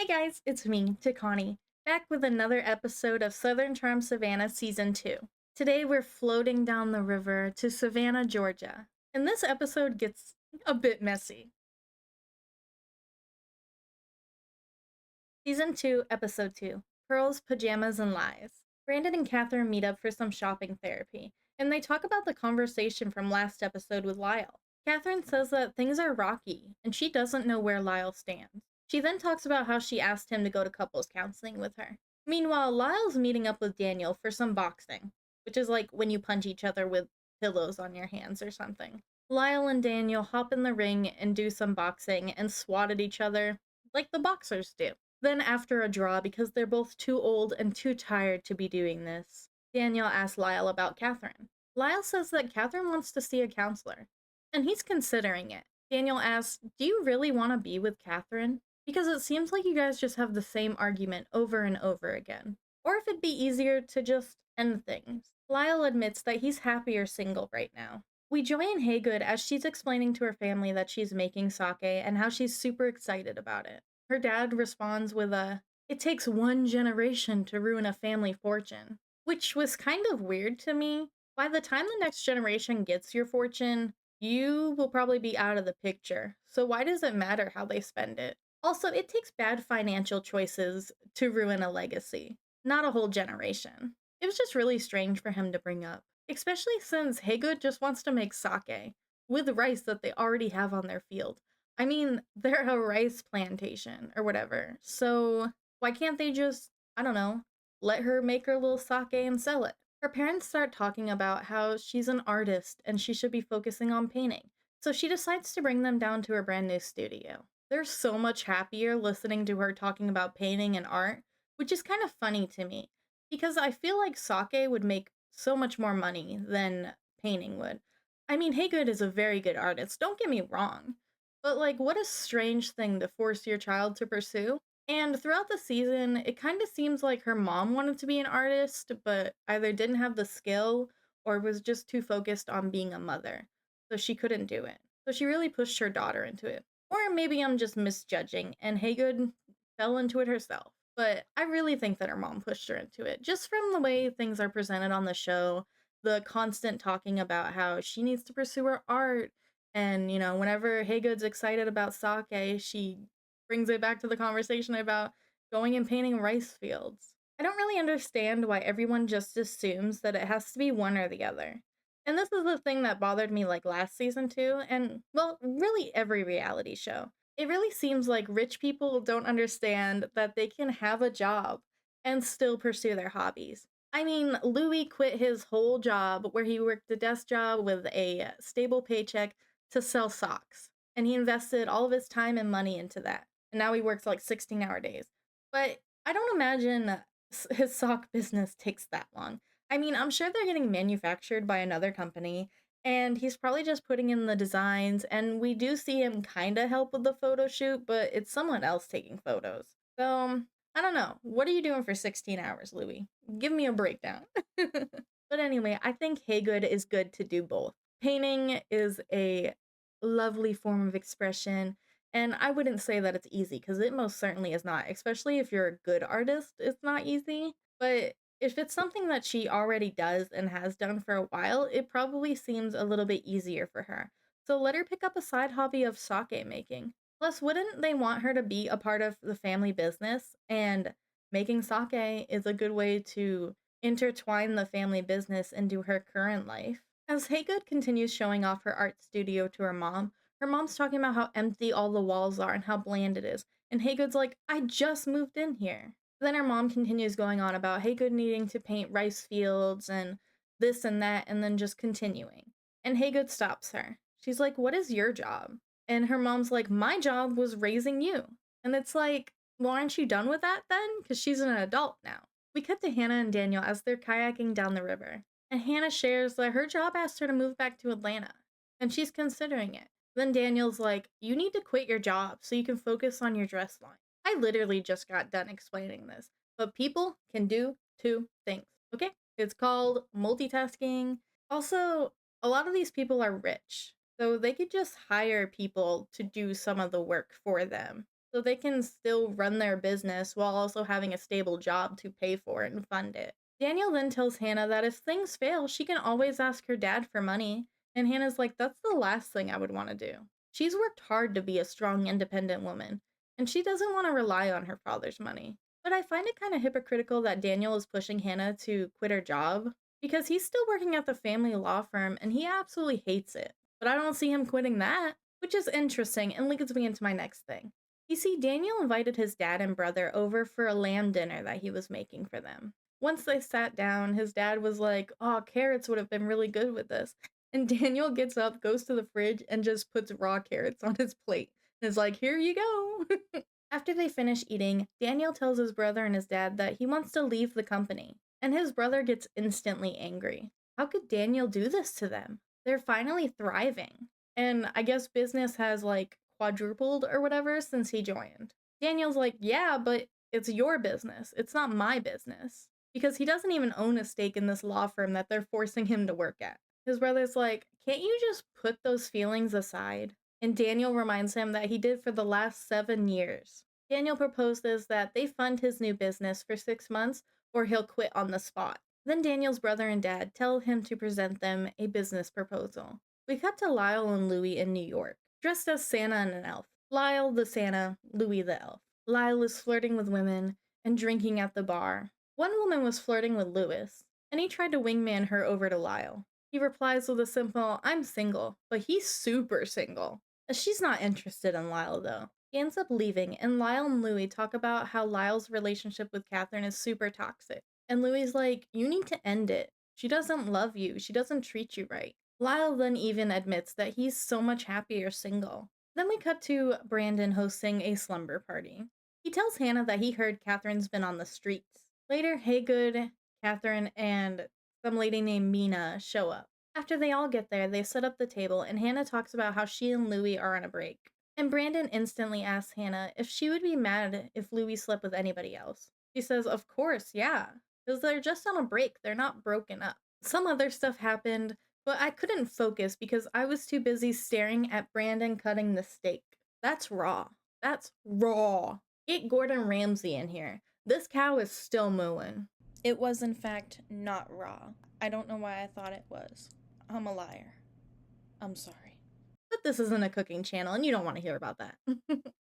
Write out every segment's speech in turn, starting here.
Hey guys, it's me, Tikaani, back with another episode of Southern Charm Savannah Season 2. Today we're floating down the river to Savannah, Georgia, and this episode gets a bit messy. Season 2, Episode 2, Pearls, Pajamas, and Lies. Brandon and Catherine meet up for some shopping therapy, and they talk about the conversation from last episode with Lyle. Catherine says that things are rocky, and she doesn't know where Lyle stands. She then talks about how she asked him to go to couples counseling with her. Meanwhile, Lyle's meeting up with Daniel for some boxing, which is like when you punch each other with pillows on your hands or something. Lyle and Daniel hop in the ring and do some boxing and swat at each other like the boxers do. Then, after a draw, because they're both too old and too tired to be doing this, Daniel asks Lyle about Catherine. Lyle says that Catherine wants to see a counselor, and he's considering it. Daniel asks, "Do you really want to be with Catherine? Because it seems like you guys just have the same argument over and over again. Or if it'd be easier to just end things." Lyle admits that he's happier single right now. We join Haygood as she's explaining to her family that she's making sake and how she's super excited about it. Her dad responds with "It takes one generation to ruin a family fortune," which was kind of weird to me. By the time the next generation gets your fortune, you will probably be out of the picture. So why does it matter how they spend it? Also, it takes bad financial choices to ruin a legacy, not a whole generation. It was just really strange for him to bring up, especially since Haygood just wants to make sake with rice that they already have on their field. I mean, they're a rice plantation or whatever. So why can't they just, I don't know, let her make her little sake and sell it? Her parents start talking about how she's an artist and she should be focusing on painting. So she decides to bring them down to her brand new studio. They're so much happier listening to her talking about painting and art, which is kind of funny to me because I feel like sake would make so much more money than painting would. I mean, Haygood is a very good artist, don't get me wrong, but, like, what a strange thing to force your child to pursue. And throughout the season, it kind of seems like her mom wanted to be an artist, but either didn't have the skill or was just too focused on being a mother. So she couldn't do it. So she really pushed her daughter into it. Or maybe I'm just misjudging and Haygood fell into it herself. But I really think that her mom pushed her into it. Just from the way things are presented on the show, the constant talking about how she needs to pursue her art, and, whenever Haygood's excited about sake, she brings it back to the conversation about going and painting rice fields. I don't really understand why everyone just assumes that it has to be one or the other. And this is the thing that bothered me like last season too, and well, really every reality show. It really seems like rich people don't understand that they can have a job and still pursue their hobbies. I mean, Louis quit his whole job where he worked a desk job with a stable paycheck to sell socks. And he invested all of his time and money into that. And now he works like 16-hour days. But I don't imagine his sock business takes that long. I mean, I'm sure they're getting manufactured by another company, and he's probably just putting in the designs. And we do see him kind of help with the photo shoot, but it's someone else taking photos. So, I don't know. What are you doing for 16 hours, Louis? Give me a breakdown. But anyway, I think Haygood is good to do both. Painting is a lovely form of expression, and I wouldn't say that it's easy because it most certainly is not, especially if you're a good artist, it's not easy. But if it's something that she already does and has done for a while, it probably seems a little bit easier for her. So let her pick up a side hobby of sake making. Plus, wouldn't they want her to be a part of the family business? And making sake is a good way to intertwine the family business into her current life. As Haygood continues showing off her art studio to her mom's talking about how empty all the walls are and how bland it is. And Haygood's like, "I just moved in here." Then her mom continues going on about Haygood needing to paint rice fields and this and that, and then just continuing. And Haygood stops her. She's like, "What is your job?" And her mom's like, "My job was raising you." And it's like, well, aren't you done with that then? Because she's an adult now. We cut to Hannah and Daniel as they're kayaking down the river. And Hannah shares that her job asked her to move back to Atlanta, and she's considering it. Then Daniel's like, "You need to quit your job so you can focus on your dress line." I literally just got done explaining this, but people can do two things, okay? It's called multitasking. Also, a lot of these people are rich, so they could just hire people to do some of the work for them. so they can still run their business while also having a stable job to pay for it and fund it. Daniel then tells Hannah that if things fail, she can always ask her dad for money, and Hannah's like, that's the last thing I would want to do. She's worked hard to be a strong, independent woman, and she doesn't want to rely on her father's money. But I find it kind of hypocritical that Daniel is pushing Hannah to quit her job because he's still working at the family law firm and he absolutely hates it. But I don't see him quitting that, which is interesting and leads me into my next thing. You see, Daniel invited his dad and brother over for a lamb dinner that he was making for them. Once they sat down, his dad was like, oh, carrots would have been really good with this. And Daniel gets up, goes to the fridge, and just puts raw carrots on his plate. And is like, here you go. After they finish eating, Daniel tells his brother and his dad that he wants to leave the company. And his brother gets instantly angry. How could Daniel do this to them? They're finally thriving. And I guess business has like quadrupled or whatever since he joined. Daniel's like, yeah, but it's your business. It's not my business. Because he doesn't even own a stake in this law firm that they're forcing him to work at. His brother's like, can't you just put those feelings aside? And Daniel reminds him that he did for the last 7 years. Daniel proposes that they fund his new business for 6 months or he'll quit on the spot. Then Daniel's brother and dad tell him to present them a business proposal. We cut to Lyle and Louie in New York, dressed as Santa and an elf. Lyle the Santa, Louie the elf. Lyle is flirting with women and drinking at the bar. One woman was flirting with Lewis, and he tried to wingman her over to Lyle. He replies with a simple, I'm single, but he's super single. She's not interested in Lyle, though. He ends up leaving, and Lyle and Louie talk about how Lyle's relationship with Catherine is super toxic. And Louie's like, you need to end it. She doesn't love you. She doesn't treat you right. Lyle then even admits that he's so much happier single. Then we cut to Brandon hosting a slumber party. He tells Hannah that he heard Catherine's been on the streets. Later, Haygood, Catherine, and some lady named Mina show up. After they all get there, they set up the table, and Hannah talks about how she and Louie are on a break. And Brandon instantly asks Hannah if she would be mad if Louie slept with anybody else. She says, of course, yeah, because they're just on a break, they're not broken up. Some other stuff happened, but I couldn't focus because I was too busy staring at Brandon cutting the steak. That's raw. That's raw. Get Gordon Ramsay in here. This cow is still mooing. It was, in fact, not raw. I don't know why I thought it was. I'm a liar. I'm sorry. But this isn't a cooking channel, and you don't want to hear about that.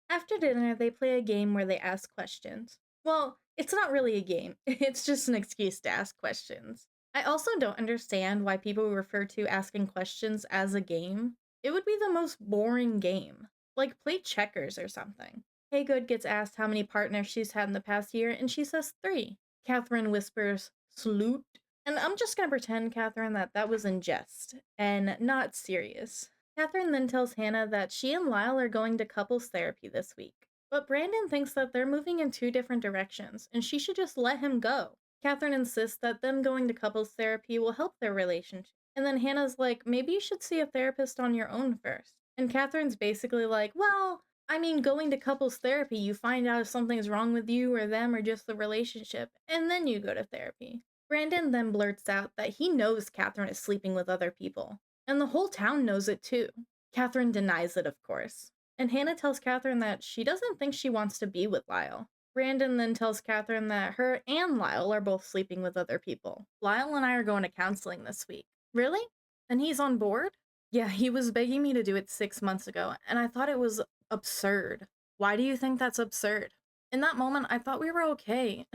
After dinner, they play a game where they ask questions. Well, it's not really a game. It's just an excuse to ask questions. I also don't understand why people refer to asking questions as a game. It would be the most boring game. Like, play checkers or something. Haygood gets asked how many partners she's had in the past year, and she says 3. Catherine whispers, "Sloot." And I'm just gonna pretend, Catherine, that was in jest, and not serious. Catherine then tells Hannah that she and Lyle are going to couples therapy this week. But Brandon thinks that they're moving in 2 different directions, and she should just let him go. Catherine insists that them going to couples therapy will help their relationship. And then Hannah's like, maybe you should see a therapist on your own first. And Catherine's basically like, well, I mean, going to couples therapy, you find out if something's wrong with you or them or just the relationship, and then you go to therapy. Brandon then blurts out that he knows Catherine is sleeping with other people. And the whole town knows it too. Catherine denies it, of course. And Hannah tells Catherine that she doesn't think she wants to be with Lyle. Brandon then tells Catherine that her and Lyle are both sleeping with other people. Lyle and I are going to counseling this week. Really? And he's on board? Yeah, he was begging me to do it 6 months ago, and I thought it was absurd. Why do you think that's absurd? In that moment, I thought we were okay.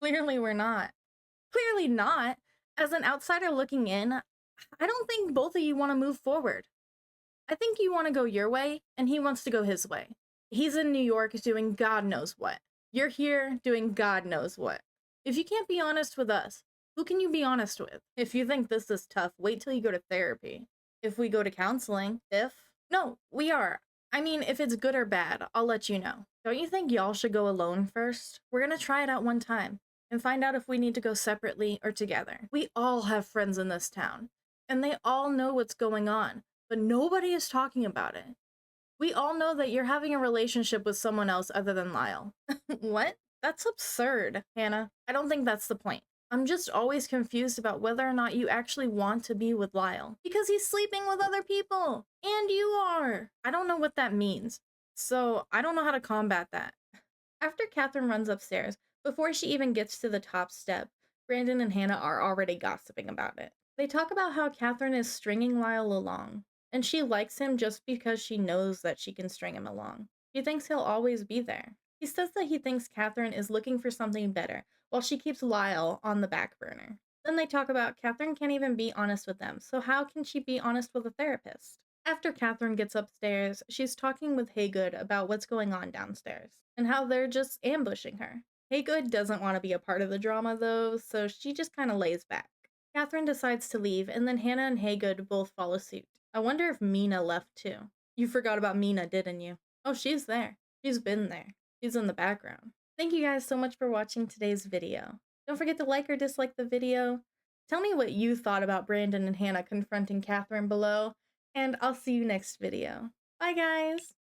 Clearly we're not. Clearly not. As an outsider looking in, I don't think both of you want to move forward. I think you want to go your way, and he wants to go his way. He's in New York doing God knows what. You're here doing God knows what. If you can't be honest with us, who can you be honest with? If you think this is tough, wait till you go to therapy. If we go to counseling, no, we are. I mean, if it's good or bad, I'll let you know. Don't you think y'all should go alone first? We're gonna try it out one time and find out if we need to go separately or together. We all have friends in this town, and they all know what's going on, but nobody is talking about it. We all know that you're having a relationship with someone else other than Lyle. What? That's absurd, Hannah. I don't think that's the point. I'm just always confused about whether or not you actually want to be with Lyle. Because he's sleeping with other people. And you are. I don't know what that means. So I don't know how to combat that. After Catherine runs upstairs, before she even gets to the top step, Brandon and Hannah are already gossiping about it. They talk about how Catherine is stringing Lyle along, and she likes him just because she knows that she can string him along. She thinks he'll always be there. He says that he thinks Catherine is looking for something better, while she keeps Lyle on the back burner. Then they talk about Catherine can't even be honest with them, so how can she be honest with a therapist? After Catherine gets upstairs, she's talking with Haygood about what's going on downstairs and how they're just ambushing her. Haygood doesn't want to be a part of the drama though, so she just kind of lays back. Catherine decides to leave, and then Hannah and Haygood both follow suit. I wonder if Mina left too. You forgot about Mina, didn't you? Oh, she's there. She's been there. She's in the background. Thank you guys so much for watching today's video. Don't forget to like or dislike the video. Tell me what you thought about Brandon and Hannah confronting Catherine below, and I'll see you next video. Bye, guys!